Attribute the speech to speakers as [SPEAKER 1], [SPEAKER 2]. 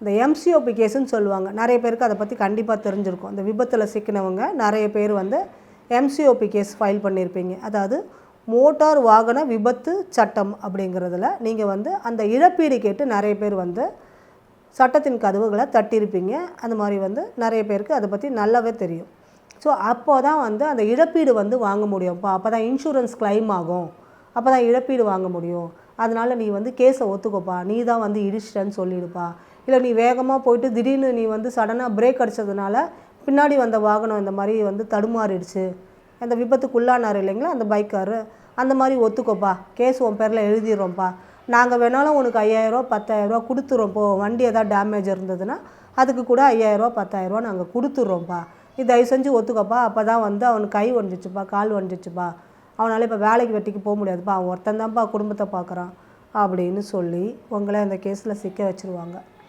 [SPEAKER 1] இந்த எம்சிஓபி கேஸுன்னு சொல்லுவாங்க. நிறைய பேருக்கு அதை பற்றி கண்டிப்பாக தெரிஞ்சிருக்கும். இந்த விபத்தில் சிக்கினவங்க நிறைய பேர் வந்து எம்சிஓபி கேஸ் ஃபைல் பண்ணியிருப்பீங்க. அதாவது மோட்டார் வாகன விபத்து சட்டம் அப்படிங்கிறதுல நீங்கள் வந்து அந்த இழப்பீடு கேட்டு நிறைய பேர் வந்து சட்டத்தின் கதவுகளை தட்டியிருப்பீங்க. அந்த மாதிரி வந்து நிறைய பேருக்கு அதை பற்றி நல்லாவே தெரியும். ஸோ அப்போ தான் வந்து அந்த இழப்பீடு வந்து வாங்க முடியும்ப்பா. அப்போ தான் இன்சூரன்ஸ் கிளைம் ஆகும், அப்போ தான் இழப்பீடு வாங்க முடியும். அதனால் நீ வந்து கேஸை ஒத்துக்கோப்பா, நீ தான் வந்து இடிச்சிட்டன்னு சொல்லிடுப்பா. இல்லை நீ வேகமாக போயிட்டு திடீர்னு நீ வந்து சடனாக பிரேக் அடித்ததுனால பின்னாடி வந்த வாகனம் இந்த மாதிரி வந்து தடுமாறிடுச்சு, அந்த விபத்துக்குள்ளானார் இல்லைங்களா அந்த பைக்காரு, அந்த மாதிரி ஒத்துக்கோப்பா, கேஸ் உன் பேரில் எழுதிடுறோம்ப்பா, நாங்கள் வேணாலும் உனக்கு 5000 10,000 கொடுத்துட்றோம். வண்டி எதாவது டேமேஜ் இருந்ததுன்னா அதுக்கு கூட 5000 10,000 நாங்கள் கொடுத்துட்றோம்ப்பா, நீ தயவு செஞ்சு ஒத்துக்கப்பா. அப்போ தான் வந்து அவனுக்கு கை ஒடிஞ்சிச்சுப்பா, கால் ஒடிஞ்சிச்சுப்பா, அவனால் இப்போ வேலைக்கு வெட்டிக்கு போக முடியாதுப்பா, அவன் ஒருத்தன் தான்ப்பா குடும்பத்தை பார்க்குறான் அப்படின்னு சொல்லி உங்களை அந்த கேஸில் சிக்க வச்சுருவாங்க.